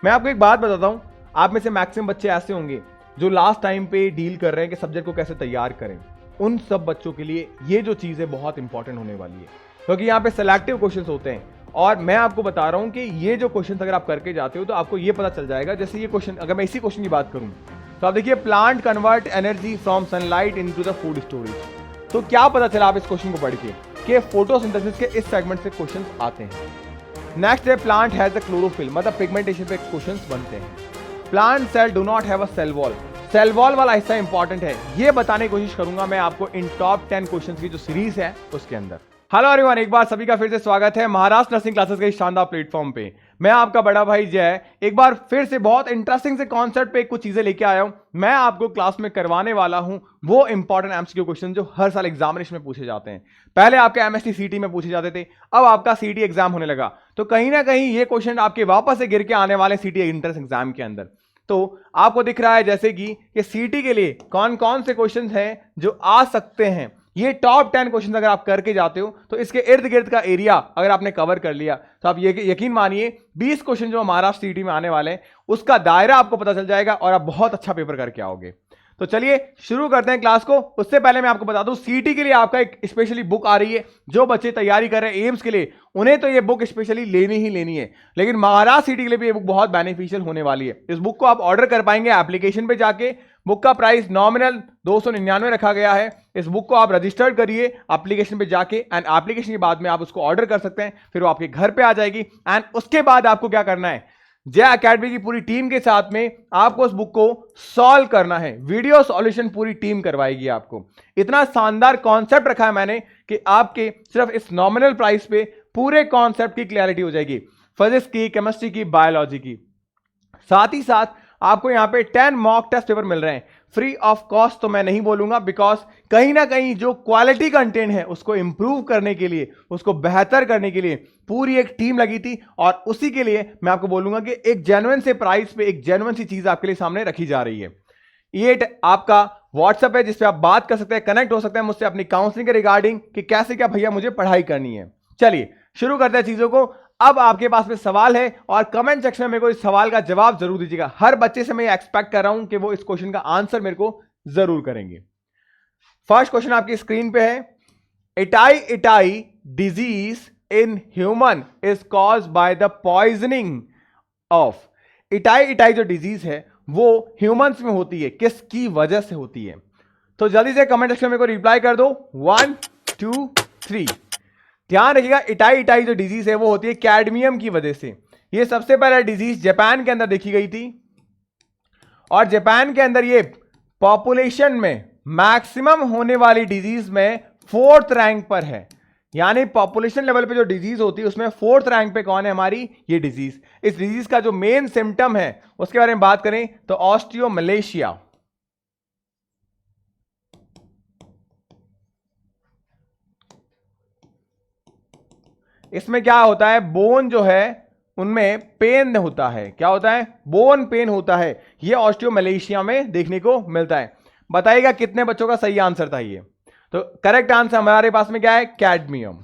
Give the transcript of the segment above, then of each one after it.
मैं आपको एक बात बताता हूं, आप में से मैक्सिमम बच्चे ऐसे होंगे जो लास्ट टाइम पे डील कर रहे हैं कि सब्जेक्ट को कैसे तैयार करें। उन सब बच्चों के लिए ये जो चीज़ है बहुत इंपॉर्टेंट होने वाली है, क्योंकि यहाँ पे सिलेक्टिव क्वेश्चंस होते हैं। और मैं आपको बता रहा हूँ कि ये जो क्वेश्चन अगर आप करके जाते हो तो आपको ये पता चल जाएगा। जैसे ये क्वेश्चन, अगर मैं इसी क्वेश्चन की बात करूँ तो आप देखिए, plant convert energy from sunlight into the food storage. तो क्या पता चला आप इस क्वेश्चन को पढ़ के कि फोटोसिंथेसिस के इस सेगमेंट से क्वेश्चन आते हैं। नेक्स्ट है, प्लांट हैज अ क्लोरोफिल, मतलब पिगमेंटेशन पे क्वेश्चंस बनते हैं। Plant cell do not have a cell wall, cell wall वाला हिस्सा इंपॉर्टेंट है, ये बताने की कोशिश करूंगा मैं आपको इन टॉप 10 क्वेश्चंस की जो सीरीज है उसके अंदर। हेलो एवरीवन, एक बार सभी का फिर से स्वागत है महाराष्ट्र नर्सिंग क्लासेस के इस शानदार प्लेटफॉर्म पे। मैं आपका बड़ा भाई जय एक बार फिर से बहुत इंटरेस्टिंग से कॉन्सेप्ट पे कुछ चीजें लेके आया हूं। मैं आपको क्लास में करवाने वाला हूं वो इंपॉर्टेंट एमसीक्यू क्वेश्चन जो हर साल एग्जामिनेशन में पूछे जाते हैं। पहले आपके एमएसटी सीटी में पूछे जाते थे, अब आपका सीटी एग्जाम होने लगा, तो कहीं ना कहीं ये क्वेश्चन आपके वापस से गिर के आने वाले सीटी एंट्रेंस एग्जाम के अंदर। तो आपको दिख रहा है जैसे कि सीटी के लिए कौन कौन से क्वेश्चंस हैं जो आ सकते हैं। ये टॉप 10 क्वेश्चन अगर आप करके जाते हो तो इसके इर्द गिर्द का एरिया अगर आपने कवर कर लिया तो आप ये यकीन मानिए 20 क्वेश्चन जो महाराष्ट्र सीटी में आने वाले हैं उसका दायरा आपको पता चल जाएगा और आप बहुत अच्छा पेपर करके आओगे। तो चलिए शुरू करते हैं क्लास को। उससे पहले मैं आपको बता दूं, सीटी के लिए आपका एक स्पेशली बुक आ रही है। जो बच्चे तैयारी कर रहे हैं एम्स के लिए उन्हें तो ये बुक स्पेशली लेनी ही लेनी है, लेकिन महाराष्ट्र सीटी के लिए भी ये बुक बहुत बेनिफिशियल होने वाली है। इस बुक को आप ऑर्डर कर पाएंगे एप्लीकेशन पे जाके। बुक का प्राइस नॉमिनल 299 रखा गया है। इस बुक को आप रजिस्टर्ड करिए एप्लीकेशन पे जाके, एंड एप्लीकेशन के बाद में आप उसको ऑर्डर कर सकते हैं, फिर वो आपके घर पे आ जाएगी। एंड उसके बाद आपको क्या करना है, जय अकेडमी की पूरी टीम के साथ में आपको उस बुक को सॉल्व करना है। वीडियो सॉल्यूशन पूरी टीम करवाएगी आपको। इतना शानदार कॉन्सेप्ट रखा है मैंने कि आपके सिर्फ इस नॉमिनल प्राइस पे पूरे कॉन्सेप्ट की क्लैरिटी हो जाएगी, फिजिक्स की, केमिस्ट्री की, बायोलॉजी की। साथ ही साथ आपको यहां पे 10 मॉक टेस्ट पेपर मिल रहे हैं फ्री ऑफ कॉस्ट। तो मैं नहीं बोलूंगा, बिकॉज कहीं ना कहीं जो क्वालिटी कंटेंट है उसको इंप्रूव करने के लिए, उसको बेहतर करने के लिए पूरी एक टीम लगी थी, और उसी के लिए मैं आपको बोलूंगा कि एक जेन्युइन से प्राइस पे एक जेन्युइन सी चीज आपके लिए सामने रखी जा रही है। ये आपका व्हाट्सएप है जिसपे आप बात कर सकते हैं, कनेक्ट हो सकते हैं मुझसे अपनी काउंसलिंग के रिगार्डिंग कि कैसे क्या भैया मुझे पढ़ाई करनी है। चलिए शुरू करते हैं चीजों को। अब आपके पास में सवाल है और कमेंट सेक्शन में मेरे को इस सवाल का जवाब जरूर दीजिएगा। हर बच्चे से मैं एक्सपेक्ट कर रहा हूं कि वो इस क्वेश्चन का आंसर मेरे को जरूर करेंगे। फर्स्ट क्वेश्चन आपकी स्क्रीन पे है, itai itai disease in human is cause by the poisoning of. Itai itai जो डिजीज है वो ह्यूमंस में होती है, किसकी वजह से होती है? तो जल्दी से कमेंट सेक्शन में मेरे को रिप्लाई कर दो, 1 2 3। ध्यान रखिएगा, इटाई इटाई जो डिजीज है वो होती है कैडमियम की वजह से। ये सबसे पहला डिजीज जापान के अंदर देखी गई थी, और जापान के अंदर ये पॉपुलेशन में मैक्सिमम होने वाली डिजीज में 4th रैंक पर है। यानी पॉपुलेशन लेवल पे जो डिजीज होती है उसमें 4th रैंक पे कौन है हमारी? ये डिजीज। इस डिजीज का जो मेन सिम्टम है उसके बारे में बात करें तो ऑस्टियोमलेशिया। इसमें क्या होता है, बोन जो है उनमें पेन होता है। क्या होता है? बोन पेन होता है। ये ऑस्टियोमलेशिया में देखने को मिलता है। बताइएगा कितने बच्चों का सही आंसर था ये? तो करेक्ट आंसर हमारे पास में क्या है? कैडमियम।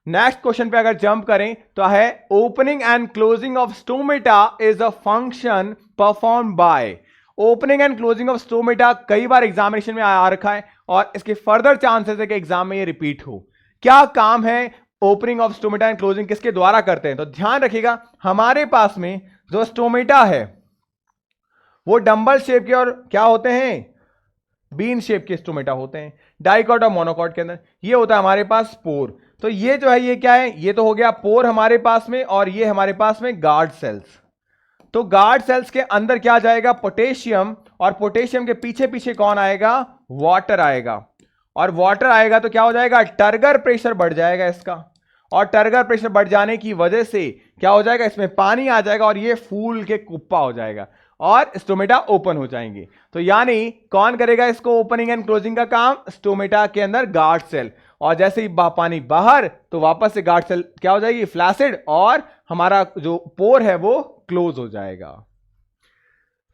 नेक्स्ट क्वेश्चन पे अगर जंप करें तो है, opening and closing of stomata is a function perform by. Opening and closing of stomata कई बार एग्जामिनेशन में आ रखा है और इसके फर्दर चांसेस है कि एग्जाम में ये रिपीट हो। क्या काम है opening of stomata and closing, किसके द्वारा करते हैं? तो ध्यान रखिएगा, हमारे पास में जो स्टोमेटा है वो डंबल शेप के और क्या होते हैं? बीन शेप के स्टोमेटा होते हैं। डाइकॉट और मोनोकॉट के अंदर ये होता है हमारे पास स्पोर। तो ये जो है ये क्या है? ये तो हो गया पोर हमारे पास में, और ये हमारे पास में गार्ड सेल्स। तो गार्ड सेल्स के अंदर क्या जाएगा? पोटेशियम, और पोटेशियम के पीछे पीछे कौन आएगा? वाटर आएगा। और वाटर आएगा तो क्या हो जाएगा? टर्गर प्रेशर बढ़ जाएगा इसका, और टर्गर प्रेशर बढ़ जाने की वजह से क्या हो जाएगा? इसमें पानी आ जाएगा और ये फूल के कुप्पा हो जाएगा और स्टोमेटा ओपन हो जाएंगे। तो यानी कौन करेगा इसको ओपनिंग एंड क्लोजिंग का काम? स्टोमेटा के अंदर गार्ड सेल। और जैसे ही पानी बाहर तो वापस से गार्ड सेल क्या हो जाएगी? फ्लैसिड, और हमारा जो पोर है वो क्लोज हो जाएगा।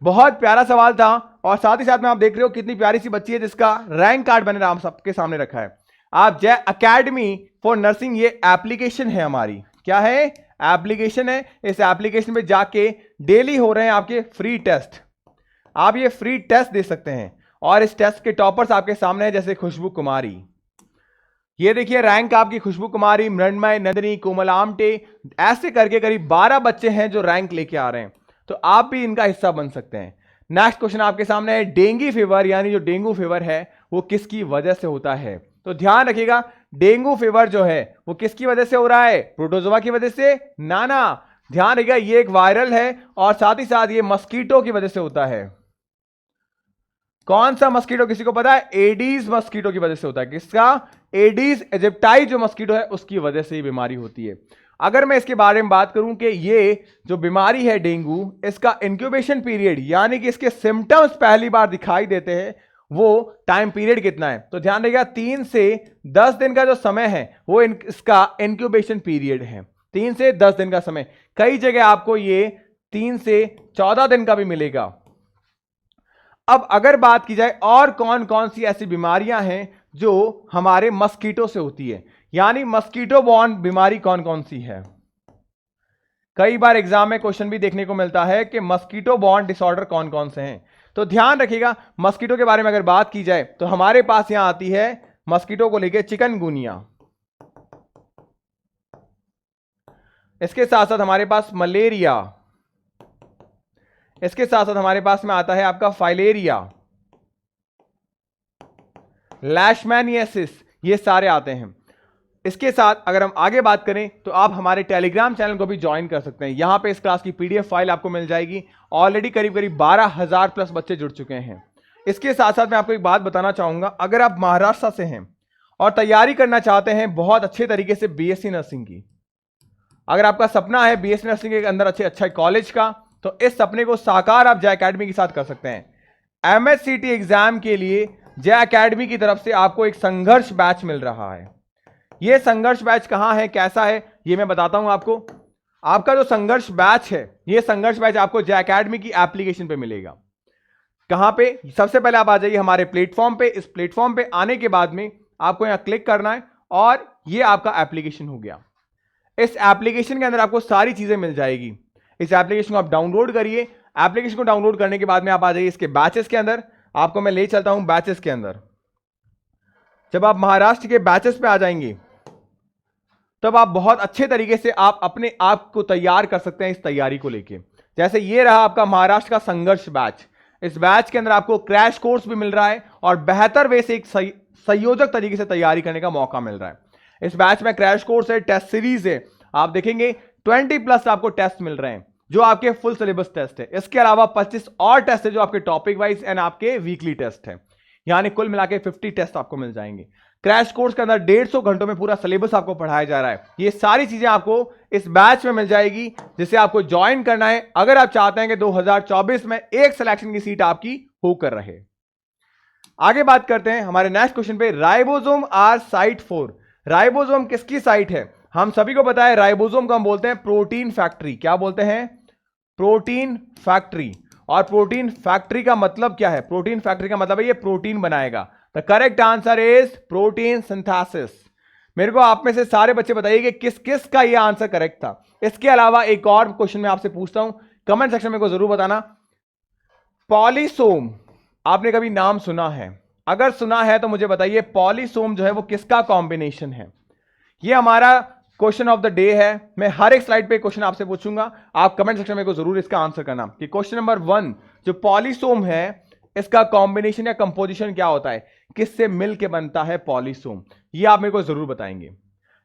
बहुत प्यारा सवाल था, और साथ ही साथ में आप देख रहे हो कितनी प्यारी सी बच्ची है जिसका रैंक कार्ड मैंने आप सबके सामने रखा है। आप जय अकेडमी फॉर नर्सिंग, ये एप्लीकेशन है हमारी। क्या है? एप्लीकेशन है, इस एप्लीकेशन पे जाके डेली हो रहे हैं आपके फ्री टेस्ट। आप ये फ्री टेस्ट दे सकते हैं और इस टेस्ट के टॉपर्स आपके सामने हैं, जैसे खुशबू कुमारी। ये देखिए रैंक आपकी खुशबू कुमारी, मृण्मय, नंदिनी, कोमल आमटे, ऐसे करके करीब 12 बच्चे हैं जो रैंक लेके आ रहे हैं, तो आप भी इनका हिस्सा बन सकते हैं। नेक्स्ट क्वेश्चन आपके सामने है, डेंगू फीवर यानी जो डेंगू फीवर है वो किसकी वजह से होता है? तो ध्यान रखिएगा, डेंगू फीवर जो है वो किसकी वजह से हो रहा है? प्रोटोजोआ की वजह से? ना, ध्यान रखिएगा ये एक वायरल है और साथ ही साथ ये मस्कीटो की वजह से होता है। कौन सा मस्कीटो किसी को पता है? एडीज मस्कीटो की वजह से होता है। किसका? एडीज इजिप्टाई जो मस्कीटो है उसकी वजह से ये बीमारी होती है। अगर मैं इसके बारे में बात करूं कि ये जो बीमारी है डेंगू, इसका इंक्यूबेशन पीरियड यानी कि इसके सिम्टम्स पहली बार दिखाई देते हैं वो टाइम पीरियड कितना है? तो ध्यान रखिएगा 3 से 10 दिन का जो समय है वो इसका इंक्यूबेशन पीरियड है। 3 से 10 दिन का समय, कई जगह आपको ये 3 से 14 दिन का भी मिलेगा। अब अगर बात की जाए और कौन कौन सी ऐसी बीमारियां हैं जो हमारे मस्कीटो से होती है, यानी मस्कीटो बॉर्न बीमारी कौन कौन सी है? कई बार एग्जाम में क्वेश्चन भी देखने को मिलता है कि मस्कीटो बॉर्न डिसऑर्डर कौन कौन से हैं। तो ध्यान रखिएगा, मस्कीटो के बारे में अगर बात की जाए तो हमारे पास यहां आती है मस्कीटो को लेके चिकनगुनिया, इसके साथ साथ हमारे पास मलेरिया, इसके साथ साथ हमारे पास में आता है आपका फाइलेरिया, लैशमैनियासिस, ये सारे आते हैं। इसके साथ अगर हम आगे बात करें तो आप हमारे टेलीग्राम चैनल को भी ज्वाइन कर सकते हैं। यहां पे इस क्लास की पीडीएफ फाइल आपको मिल जाएगी। ऑलरेडी करीब करीब 12,000 प्लस बच्चे जुड़ चुके हैं। इसके साथ साथ मैं आपको एक बात बताना चाहूंगा, अगर आप महाराष्ट्र से हैं और तैयारी करना चाहते हैं बहुत अच्छे तरीके से बीएससी नर्सिंग की, अगर आपका सपना है बीएससी नर्सिंग के अंदर अच्छा कॉलेज का, तो इस सपने को साकार आप जय अकेडमी के साथ कर सकते हैं। एमएससीटी एग्जाम के लिए जय अकेडमी की तरफ से आपको एक संघर्ष बैच मिल रहा है। यह संघर्ष बैच कहां है, कैसा है, यह मैं बताता हूं आपको। आपका जो संघर्ष बैच है, यह संघर्ष बैच आपको जय अकेडमी की एप्लीकेशन पे मिलेगा। कहां पे? सबसे पहले आप आ जाइए हमारे प्लेटफॉर्म पे। इस प्लेटफॉर्म पे आने के बाद में आपको यहां क्लिक करना है और यह आपका एप्लीकेशन हो गया। इस एप्लीकेशन के अंदर आपको सारी चीजें मिल जाएगी। इस एप्लीकेशन को आप डाउनलोड करिए। एप्लीकेशन को डाउनलोड करने के बाद में आप आ जाइए इसके बैचेस के अंदर। आपको मैं ले चलता हूं बैचेस के अंदर। जब आप महाराष्ट्र के बैचेस पे आ जाएंगे तब आप बहुत अच्छे तरीके से आप अपने आप को तैयार कर सकते हैं इस तैयारी को लेके। जैसे ये रहा आपका महाराष्ट्र का संघर्ष बैच। इस बैच के अंदर आपको क्रैश कोर्स भी मिल रहा है और बेहतर वे से एक संयोजक तरीके से तैयारी करने का मौका मिल रहा है। इस बैच में क्रैश कोर्स है, टेस्ट सीरीज है, आप देखेंगे 20+ आपको टेस्ट मिल रहे हैं जो आपके फुल सिलेबस टेस्ट है। इसके अलावा 25 और टेस्ट है जो आपके टॉपिक वाइज एंड आपके वीकली टेस्ट है, यानी कुल मिला के 50 टेस्ट आपको मिल जाएंगे। क्रैश कोर्स के अंदर 150 घंटों में पूरा सिलेबस आपको पढ़ाया जा रहा है। ये सारी चीजें आपको इस बैच में मिल जाएगी जिसे आपको ज्वाइन करना है अगर आप चाहते हैं कि 2024 में एक सिलेक्शन की सीट आपकी होकर रहे। आगे बात करते हैं हमारे नेक्स्ट क्वेश्चन पे, राइबोसोम आर साइट 4। राइबोसोम किसकी साइट है? हम सभी को पता है राइबोसोम को हम बोलते हैं प्रोटीन फैक्ट्री। क्या बोलते हैं? Protein factory. और प्रोटीन फैक्ट्री का मतलब क्या है? प्रोटीन फैक्ट्री का मतलब है ये प्रोटीन बनाएगा। The correct answer is protein synthesis. मेरे को आप में से सारे बच्चे बताइए कि किस किस का ये आंसर करेक्ट था। इसके अलावा एक और क्वेश्चन मैं आपसे पूछता हूं, कमेंट सेक्शन में को जरूर बताना। पॉलीसोम आपने कभी नाम सुना है? अगर सुना है तो मुझे बताइए पॉलीसोम जो है वो किसका कॉम्बिनेशन है? ये हमारा क्वेश्चन ऑफ द डे है। मैं हर एक स्लाइड पे क्वेश्चन आपसे पूछूंगा, आप कमेंट सेक्शन में को जरूर इसका आंसर करना कि क्वेश्चन नंबर 1 जो पॉलीसोम है इसका कॉम्बिनेशन या कंपोजिशन क्या होता है, किससे मिलके बनता है पॉलीसोम, ये आप मेरे को जरूर बताएंगे।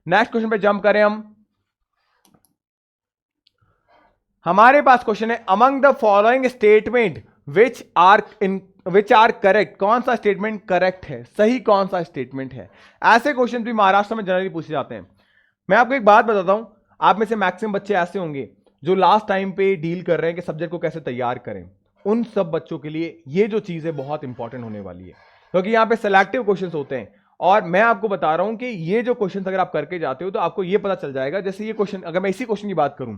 नेक्स्ट क्वेश्चन पे जंप करें हम। हमारे पास क्वेश्चन है, among the following statement which are correct. कौन सा स्टेटमेंट करेक्ट है, सही कौन सा स्टेटमेंट है? ऐसे क्वेश्चन भी महाराष्ट्र में जनरली पूछे जाते हैं। मैं आपको एक बात बताता हूं, आप में से मैक्सिमम बच्चे ऐसे होंगे जो लास्ट टाइम पे डील कर रहे हैं कि सब्जेक्ट को कैसे तैयार करें। उन सब बच्चों के लिए ये जो चीज है बहुत इंपॉर्टेंट होने वाली है, क्योंकि यहां पे सिलेक्टिव क्वेश्चंस होते हैं। और मैं आपको बता रहा हूं कि ये जो क्वेश्चन अगर आप करके जाते हो तो आपको ये पता चल जाएगा। जैसे ये क्वेश्चन, अगर मैं इसी क्वेश्चन की बात करूं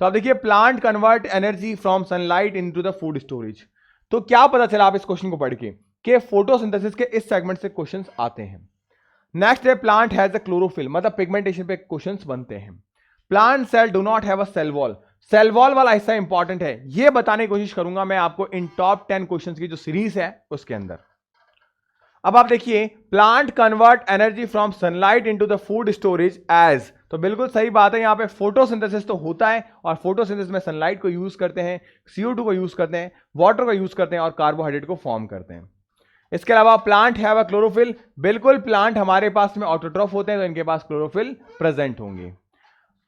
तो आप देखिए, plant convert energy from sunlight into the food storage. तो क्या पता चला आप इस क्वेश्चन को पढ़ के कि फोटोसिंथेसिस के इस सेगमेंट से क्वेश्चंस आते हैं। नेक्स्ट है, प्लांट हैज अ क्लोरोफिल, मतलब पिगमेंटेशन पे क्वेश्चंस बनते हैं। Plant cell do not have a cell wall. Cell wall वाला हिस्सा इंपॉर्टेंट है, यह बताने की कोशिश करूंगा मैं आपको इन टॉप 10 क्वेश्चंस की जो सीरीज है उसके अंदर। अब आप देखिए, plant convert energy from sunlight into the food storage as, तो बिल्कुल सही बात है, यहां पे फोटोसिंथेसिस तो होता है और फोटोसिंथेसिस में सनलाइट को यूज करते हैं, CO2 को यूज करते हैं, वाटर को यूज करते हैं और कार्बोहाइड्रेट को फॉर्म करते हैं। इसके अलावा प्लांट हैव अ क्लोरोफिल, बिल्कुल प्लांट हमारे पास में ऑटोट्रॉफ होते हैं तो इनके पास क्लोरोफिल प्रेजेंट होंगे।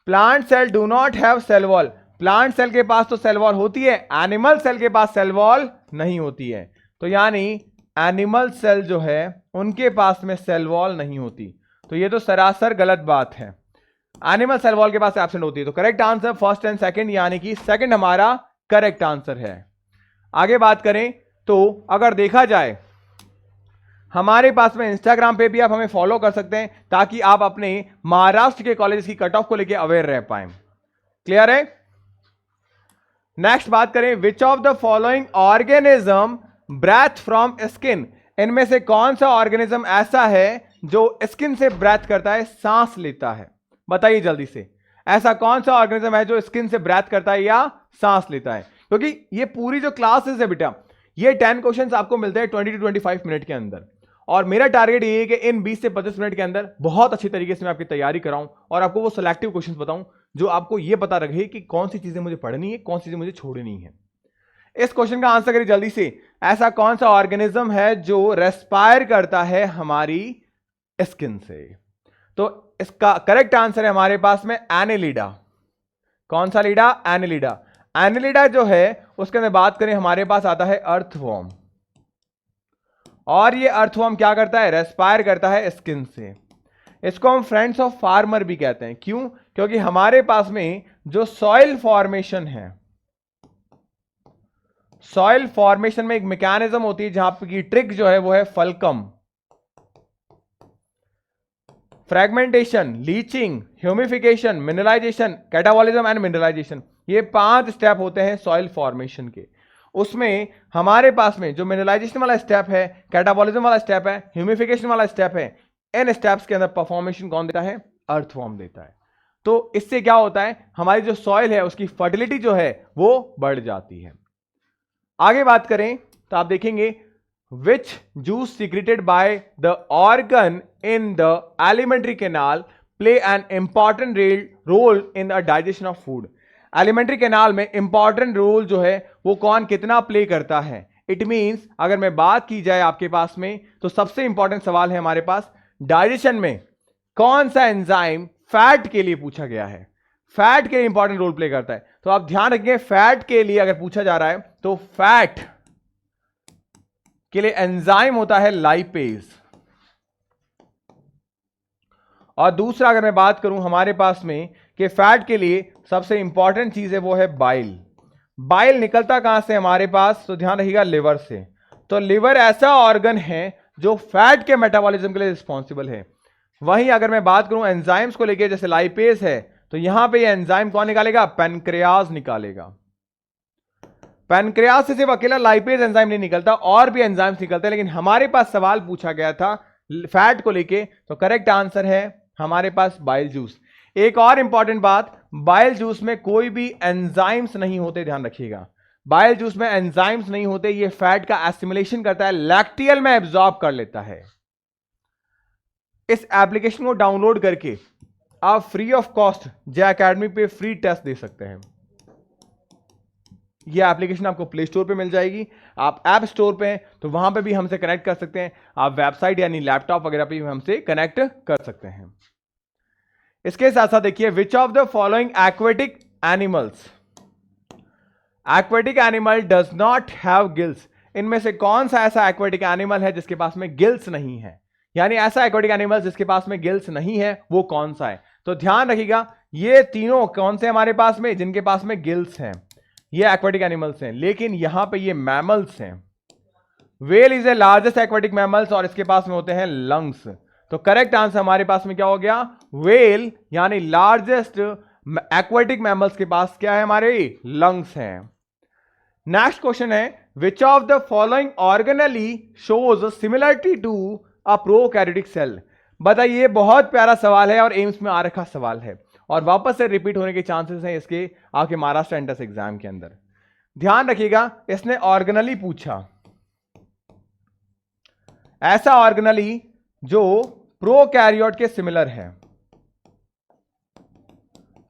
Plant cell do not have cell wall, plant cell के पास तो सेल वॉल होती है, एनिमल सेल के पास सेल वॉल नहीं होती है, तो यानी एनिमल सेल जो है उनके पास में सेल वॉल नहीं होती, तो ये तो सरासर गलत बात है। एनिमल सेल वॉल के पास एब्सेंट होती है, तो correct answer first and second, यानी कि सेकंड हमारा करेक्ट आंसर है। आगे बात करें तो अगर देखा जाए, हमारे पास में इंस्टाग्राम पे भी आप हमें फॉलो कर सकते हैं ताकि आप अपने महाराष्ट्र के कॉलेज की कट ऑफ को लेकर अवेयर रह पाए। क्लियर है? नेक्स्ट बात करें, which of the following organism breathe from skin, इनमें से कौन सा ऑर्गेनिज्म ऐसा है जो स्किन से ब्रेथ करता है, सांस लेता है? बताइए जल्दी से, ऐसा कौन सा ऑर्गेनिज्म है जो स्किन से ब्रेथ करता है या सांस लेता है? क्योंकि ये पूरी जो क्लासेस है बेटा, ये 10 क्वेश्चंस आपको मिलते हैं 20 to 25 मिनट के अंदर, और मेरा टारगेट ये है कि इन 20 से 25 मिनट के अंदर बहुत अच्छी तरीके से मैं आपकी तैयारी कराऊं और आपको वो सिलेक्टिव क्वेश्चंस बताऊं जो आपको ये पता रहे कि कौन सी चीजें मुझे पढ़नी है, कौन सी चीजें मुझे छोड़नी है। इस क्वेश्चन का आंसर करिए जल्दी से, ऐसा कौन सा ऑर्गेनिज्म है जो रेस्पायर करता है हमारी स्किन से? तो इसका करेक्ट आंसर है हमारे पास में एनेलिडा। कौन सा लीडा? एनेलिडा। एनेलिडा जो है उसके अंदर बात करें, हमारे पास आता है अर्थवॉर्म, और ये अर्थवॉर्म क्या करता है? रेस्पायर करता है स्किन से। इसको हम फ्रेंड्स ऑफ फार्मर भी कहते हैं। क्यों? क्योंकि हमारे पास में जो सॉइल फॉर्मेशन है, सॉइल फॉर्मेशन में एक मैकेनिज्म होती है जहां की ट्रिक जो है वो है फल्कम, fragmentation, leaching, humification, mineralisation, catabolism and mineralisation. ये 5 स्टेप होते हैं सॉइल फॉर्मेशन के। उसमें हमारे पास में जो मिनरलाइजेशन वाला स्टेप है, कैटाबॉलिज्म वाला स्टेप है, ह्यूमिफिकेशन वाला स्टेप है, इन स्टेप्स के अंदर परफॉर्मेशन कौन देता है? अर्थवॉर्म देता है। तो इससे क्या होता है, हमारी जो सॉइल है उसकी फर्टिलिटी जो है वो बढ़ जाती है। आगे बात करें तो आप देखेंगे, which juice secreted by the organ in the alimentary canal play an important role in the digestion of food। Alimentary canal में इंपॉर्टेंट रोल जो है वो कौन कितना प्ले करता है? इट मींस अगर मैं बात की जाए आपके पास में, तो सबसे इंपॉर्टेंट सवाल है हमारे पास, डाइजेशन में कौन सा एंजाइम फैट के लिए पूछा गया है? फैट के लिए इंपॉर्टेंट रोल प्ले करता है। तो आप ध्यान रखिए, फैट के लिए अगर पूछा जा रहा है तो फैट के लिए एंजाइम होता है लाइपेज, और दूसरा अगर मैं बात करूं हमारे पास में कि फैट के लिए सबसे इंपॉर्टेंट चीज है वो है बाइल। बाइल निकलता कहां से हमारे पास? तो ध्यान रखिएगा, लिवर से। तो लिवर ऐसा ऑर्गन है जो फैट के मेटाबॉलिज्म के लिए रिस्पॉन्सिबल है। वहीं अगर मैं बात करूं एंजाइम्स को लेके, जैसे लाइपेज है, तो यहां पे ये एंजाइम कौन निकालेगा? पैनक्रियाज निकालेगा। पैनक्रियाज से सिर्फ अकेला लाइपेज एंजाइम नहीं निकलता, और भी एंजाइम्स निकलते हैं, लेकिन हमारे पास सवाल पूछा गया था फैट को लेके, तो करेक्ट आंसर है हमारे पास बाइल जूस। एक और इंपॉर्टेंट बात, बाइल जूस में कोई भी एंजाइम्स नहीं होते, ध्यान रखिएगा, बाइल जूस में एंजाइम्स नहीं होते। ये फैट का एसिमिलेशन करता है, लैक्टियल में एब्जॉर्ब कर लेता है। इस एप्लीकेशन को डाउनलोड करके आप free of cost J academy पे फ्री टेस्ट दे सकते हैं। यह एप्लीकेशन आपको प्ले स्टोर पे मिल जाएगी, आप ऐप स्टोर पे हैं तो वहां पे भी हमसे कनेक्ट कर सकते हैं, आप वेबसाइट यानी लैपटॉप वगैरह पे भी हमसे कनेक्ट कर सकते हैं। इसके साथ साथ देखिए, विच of the following aquatic animals, aquatic animal does not have gills, इनमें से कौन सा ऐसा एक्वेटिक एनिमल है जिसके पास में गिल्स नहीं है? यानी ऐसा एक्वेटिक एनिमल जिसके पास में गिल्स नहीं है वो कौन सा है? तो ध्यान रखिएगा, ये तीनों कौन से हमारे पास में जिनके पास में गिल्स हैं, ये एक्वेटिक एनिमल्स हैं, लेकिन यहां पे ये मैमल्स हैं। Whale is a largest aquatic mammals और इसके पास में होते हैं लंग्स। तो करेक्ट आंसर हमारे पास में क्या हो गया? व्हेल यानी लार्जेस्ट एक्वेटिक मैमल्स के पास क्या है? हमारे लंग्स हैं। नेक्स्ट क्वेश्चन है, which of the following organelle shows similarity to a prokaryotic cell. बताइए, बहुत प्यारा सवाल है और एम्स में आ रखा सवाल है। और वापस से रिपीट होने के चांसेस हैं इसके आपके महाराष्ट्र एंट्रेंस एग्जाम के अंदर। ध्यान रखिएगा, इसने ऑर्गेनली पूछा, ऐसा ऑर्गेनली जो प्रोकैरियोट के सिमिलर है,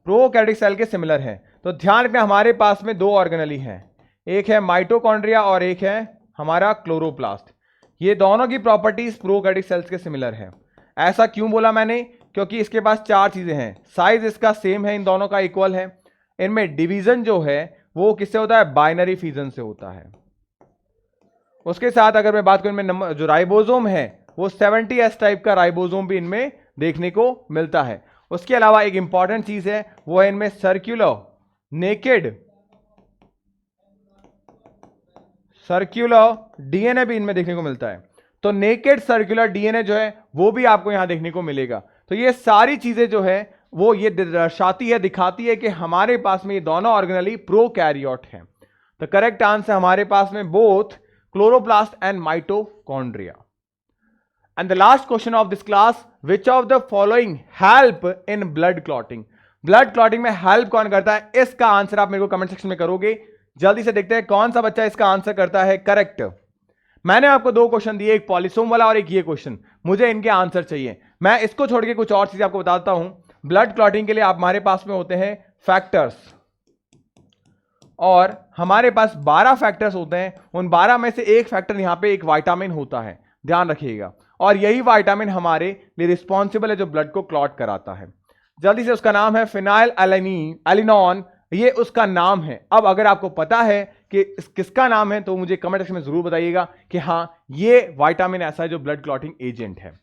प्रोकैरियोटिक सेल के सिमिलर है। तो ध्यान रखना हमारे पास में दो ऑर्गेनली हैं, एक है माइटोकॉन्ड्रिया और एक है हमारा क्लोरोप्लास्ट। ये दोनों की प्रॉपर्टीज प्रोकैरियोटिक सेल्स के सिमिलर है। ऐसा क्यों बोला मैंने? क्योंकि इसके पास चार चीजें हैं, साइज इसका सेम है, इन दोनों का इक्वल है, इनमें डिवीजन जो है वो किससे होता है? बाइनरी फिजन से होता है। उसके साथ अगर मैं बात करूं इनमें जो राइबोसोम है वो 70S टाइप का राइबोसोम भी इनमें देखने को मिलता है। उसके अलावा एक इंपॉर्टेंट चीज है वो है इनमें सर्कुलर डीएनए भी इनमें देखने को मिलता है। तो नेकेड सर्कुलर डीएनए जो है वो भी आपको यहां देखने को मिलेगा। तो ये सारी चीजें जो है वो ये दर्शाती है, दिखाती है कि हमारे पास में ये दोनों ऑर्गेनली प्रोकैरियोट हैं। तो करेक्ट आंसर हमारे पास में both chloroplast and mitochondria. And the last question of this class, which of the following help in blood clotting? Blood clotting में हेल्प कौन करता है? इसका आंसर आप मेरे को कमेंट सेक्शन में करोगे। जल्दी से देखते हैं कौन सा बच्चा इसका आंसर करता है करेक्ट। मैंने आपको दो क्वेश्चन दिए, एक पॉलीसोम वाला और एक ये क्वेश्चन, मुझे इनके आंसर चाहिए। मैं इसको छोड़ के कुछ और चीज आपको बताता हूं। ब्लड क्लॉटिंग के लिए आप हमारे पास में होते हैं फैक्टर्स, और हमारे पास 12 फैक्टर्स होते हैं। उन 12 में से एक फैक्टर यहां पे एक विटामिन होता है, ध्यान रखिएगा, और यही विटामिन हमारे लिए रिस्पॉन्सिबल है जो ब्लड को क्लॉट कराता है। जल्दी से, उसका नाम है फिनाइल एलिनॉन, ये उसका नाम है। अब अगर आपको पता है कि किसका नाम है तो मुझे कमेंट सेक्शन में जरूर बताइएगा कि हाँ ये विटामिन ऐसा है जो ब्लड क्लॉटिंग एजेंट है।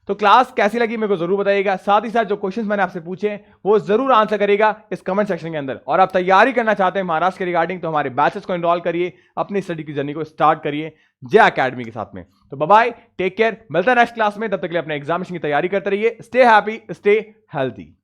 तो क्लास कैसी लगी मेरे को जरूर बताइएगा। साथ ही साथ जो क्वेश्चंस मैंने आपसे पूछे वो जरूर आंसर करिएगा इस कमेंट सेक्शन के अंदर। और आप तैयारी करना चाहते हैं महाराष्ट्र के रिगार्डिंग तो हमारे बैचेस को एनरोल करिए, अपनी स्टडी की जर्नी को स्टार्ट करिए जय अकेडमी के साथ में। तो बाय बाय, टेक केयर, मिलता है नेक्स्ट क्लास में। तब तक के लिए अपने एग्जामिनेशन की तैयारी करते रहिए। Stay happy, stay healthy.